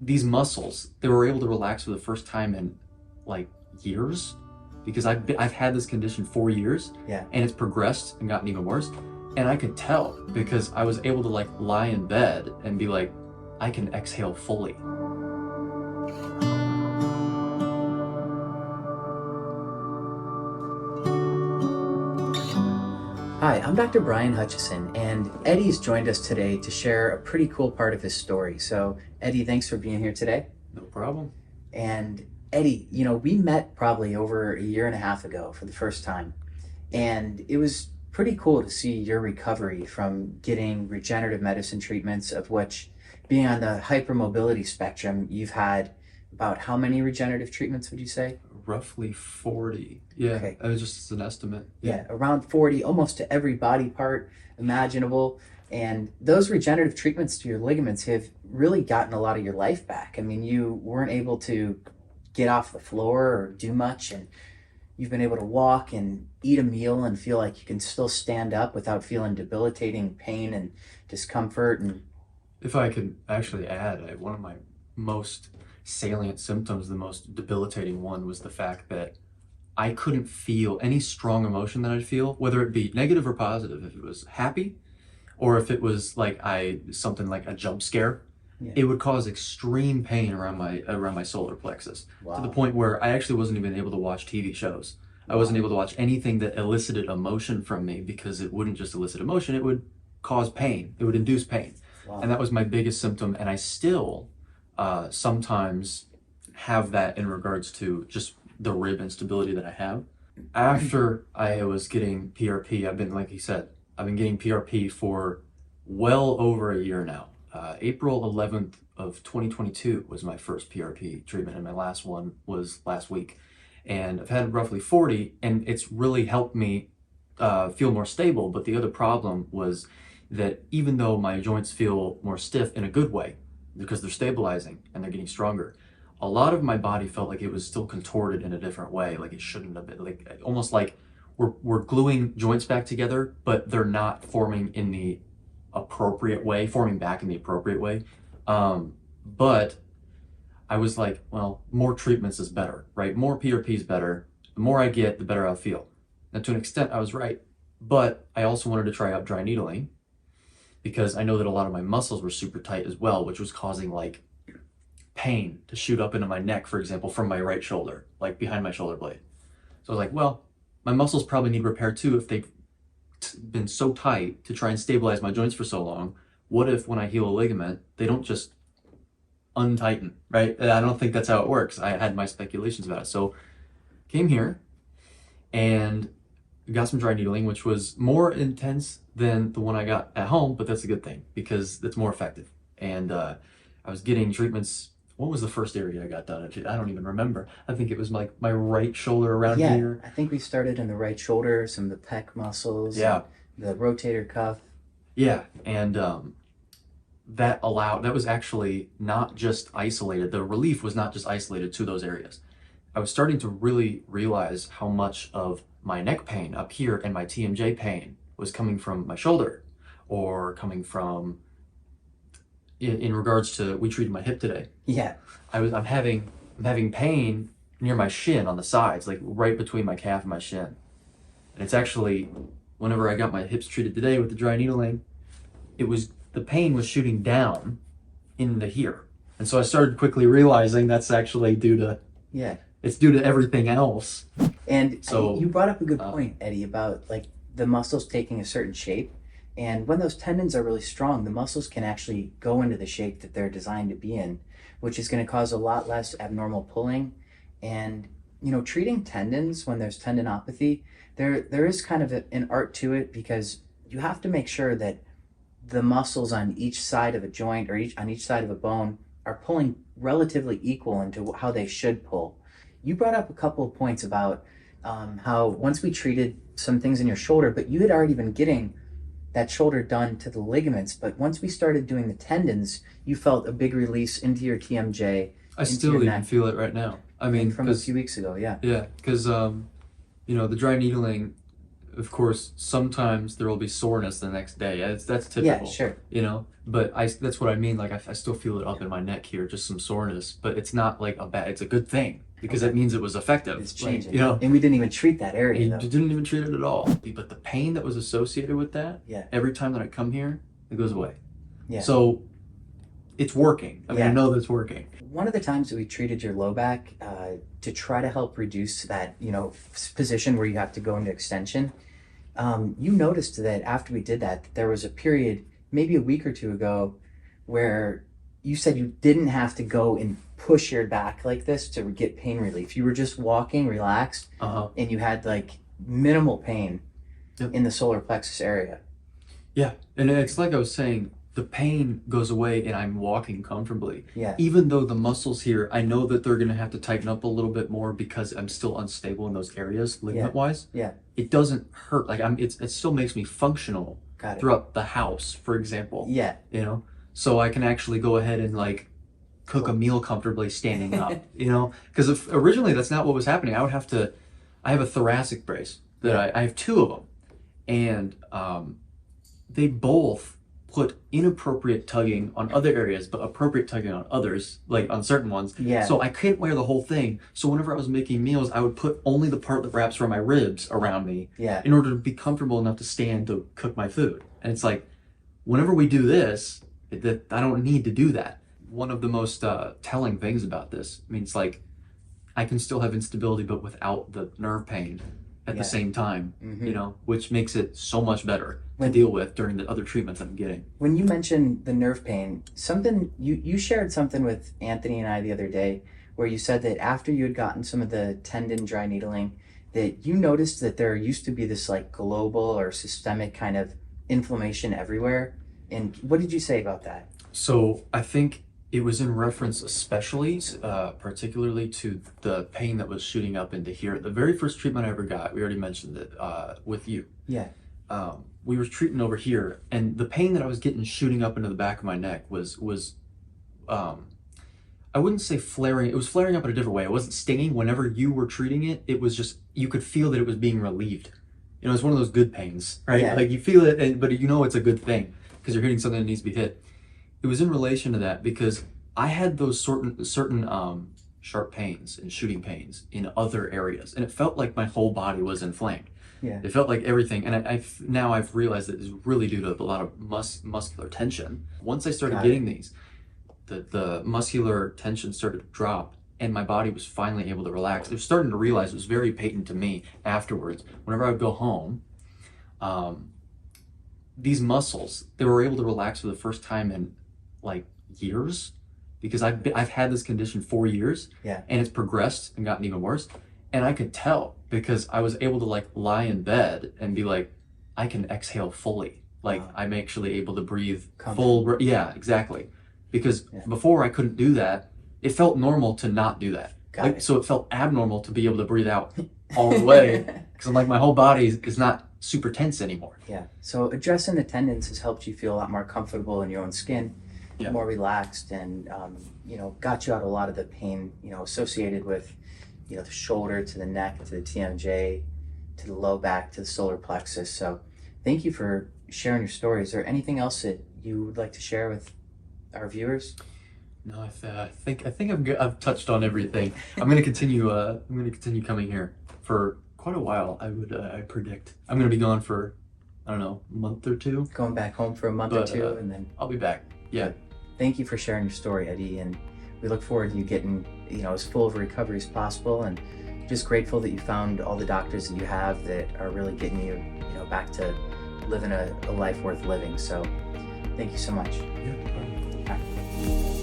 these muscles, they were able to relax for the first time in like years, because I've had this condition for years, Yeah. and it's progressed and gotten even worse. And I could tell because I was able to like lie in bed and be like, I can exhale fully. Hi, I'm Dr. Brian Hutchison, and Eddie's joined us today to share a pretty cool part of his story. So, Eddie, thanks for being here today. No problem. And Eddie, we met probably over a year and a half ago for the first time, and it was pretty cool to see your recovery from getting regenerative medicine treatments, of which, being on the hypermobility spectrum, you've had about how many regenerative treatments would you say? Roughly 40. Yeah, Okay. it was just an estimate. Yeah, around 40, almost to every body part imaginable. And those regenerative treatments to your ligaments have really gotten a lot of your life back. I mean, you weren't able to get off the floor or do much, and you've been able to walk and eat a meal and feel like you can still stand up without feeling debilitating pain and discomfort. And If I could actually add, one of my most salient symptoms, the most debilitating one, was the fact that I couldn't feel any strong emotion that I'd feel, whether it be negative or positive. If it was happy, or if it was like something like a jump scare, yeah, it would cause extreme pain around my solar plexus, to the wow, point where I actually wasn't even able to watch TV shows. I wasn't able to watch anything that elicited emotion from me, because it wouldn't just elicit emotion, it would cause pain. It would induce pain. wow. And that was my biggest symptom. And I still sometimes have that in regards to just the rib instability that I have. After I was getting PRP, I've been, like you said, I've been getting PRP for well over a year now. April 11th of 2022 was my first PRP treatment, and my last one was last week. And I've had roughly 40, and it's really helped me feel more stable. But the other problem was that even though my joints feel more stiff in a good way, because they're stabilizing and they're getting stronger, a lot of my body felt like it was still contorted in a different way, like it shouldn't have been, like almost like we're gluing joints back together, but they're not forming in the appropriate way, forming back in the appropriate way. But I was like, well, more treatments is better, right? More PRP is better. The more I get, the better I'll feel. Now, to an extent, I was right, but I also wanted to try out dry needling, because I know that a lot of my muscles were super tight as well, which was causing like pain to shoot up into my neck, for example, from my right shoulder, like behind my shoulder blade. So I was like, well, my muscles probably need repair too if they've been so tight to try and stabilize my joints for so long. What if when I heal a ligament, they don't just untighten, right? I don't think that's how it works. I had my speculations about it. So came here and got some dry needling, which was more intense than the one I got at home, but that's a good thing because it's more effective. And I was getting treatments. What was the first area I got done? I don't even remember. I think it was like my right shoulder around Yeah, here. I think we started in the right shoulder, some of the pec muscles, Yeah, the rotator cuff. yeah. And that was actually not just isolated. The relief was not just isolated to those areas. I was starting to really realize how much of my neck pain up here and my TMJ pain was coming from my shoulder, or coming from, in regards to, we treated my hip today. Yeah, I'm having pain near my shin on the sides, like right between my calf and my shin. And it's actually, whenever I got my hips treated today with the dry needling, the pain was shooting down into here. And so I started quickly realizing that's actually yeah. it's due to everything else. And So, you brought up a good uh, point, Eddie, about like the muscles taking a certain shape. And when those tendons are really strong, the muscles can actually go into the shape that they're designed to be in, which is going to cause a lot less abnormal pulling. And, treating tendons when there's tendinopathy, there is kind of an art to it, because you have to make sure that the muscles on each side of a joint, or on each side of a bone, are pulling relatively equal into how they should pull. You brought up a couple of points about how once we treated some things in your shoulder, but you had already been getting that shoulder done to the ligaments. But once we started doing the tendons, you felt a big release into your TMJ, I into your still even neck. feel it right now. I I mean, think from a because few weeks ago, yeah. yeah, because the dry needling of course, sometimes there will be soreness the next day. That's typical. Yeah, sure. You know, but that's what I mean. Like I still feel it up in my neck here, just some soreness, but it's not like it's a good thing because that means it was effective. It's Like, changing. you know, And we didn't even treat that area, you though. didn't even treat it at all. But the pain that was associated with that, Yeah. every time that I come here, it goes away. Yeah. So it's working. I mean, I Yeah. know that's working. One of the times that we treated your low back to try to help reduce that, position where you have to go into extension, you noticed that after we did that, there was a period, maybe a week or two ago, where you said you didn't have to go and push your back like this to get pain relief. You were just walking, relaxed, and you had like minimal pain in the solar plexus area. Yeah, and it's like I was saying, the pain goes away and I'm walking comfortably. Yeah. Even though the muscles here, I know that they're gonna have to tighten up a little bit more because I'm still unstable in those areas, ligament-wise. Yeah. It doesn't hurt. Like it still makes me functional Got it. throughout the house, for example. Yeah. You know, so I can actually go ahead and like cook a meal comfortably standing up. You know, because originally that's not what was happening. I have a thoracic brace that I have two of them, and they both put inappropriate tugging on other areas, but appropriate tugging on others, like on certain ones. Yeah. So I couldn't wear the whole thing. So whenever I was making meals, I would put only the part that wraps around my ribs around me Yeah. in order to be comfortable enough to stand to cook my food. And it's like, whenever we do this, I don't need to do that. One of the most telling things about this, I mean, it's like, I can still have instability, but without the nerve pain at the same time, you know, which makes it so much better to deal with during the other treatments I'm getting. When you mentioned the nerve pain, something you shared something with Anthony and I the other day where you said that after you had gotten some of the tendon dry needling, that you noticed that there used to be this like global or systemic kind of inflammation everywhere. And what did you say about that? So I think it was in reference especially, particularly to the pain that was shooting up into here. The very first treatment I ever got, we already mentioned it with you. Yeah. We were treating over here, and the pain that I was getting shooting up into the back of my neck was I wouldn't say flaring. It was flaring up in a different way. It wasn't stinging. Whenever you were treating it, it was just, you could feel that it was being relieved. You know, it's one of those good pains, right? Yeah. Like you feel it, but you know it's a good thing because you're hitting something that needs to be hit. It was in relation to that because I had those certain sharp pains and shooting pains in other areas, and it felt like my whole body was inflamed. Yeah. It felt like everything, and I've realized that it's really due to a lot of muscular tension. Once I started getting these, the muscular tension started to drop, and my body was finally able to relax. I was starting to realize, it was very patent to me afterwards. Whenever I would go home, these muscles, they were able to relax for the first time in like years, because I've had this condition 4 years, and it's progressed and gotten even worse. And I could tell because I was able to like lie in bed and be like, I can exhale fully. Like I'm actually able to breathe full. Yeah, exactly. Because before I couldn't do that. It felt normal to not do that. So it felt abnormal to be able to breathe out all the way. Because I'm like, my whole body is not super tense anymore. Yeah. So addressing the tendons has helped you feel a lot more comfortable in your own skin, more relaxed, and got you out of a lot of the pain associated with the shoulder to the neck to the TMJ to the low back to the solar plexus. So thank you for sharing your story. Is there anything else that you would like to share with our viewers? No, I think I've touched on everything. I'm gonna continue coming here for quite a while. I predict I'm gonna be gone for, I don't know, a month or two. Going back home for a month or two, and then I'll be back. Yeah. Thank you for sharing your story, Eddie, and we look forward to you getting as full of recovery as possible, and just grateful that you found all the doctors that you have that are really getting you back to living a life worth living. So thank you so much. Yeah. All right.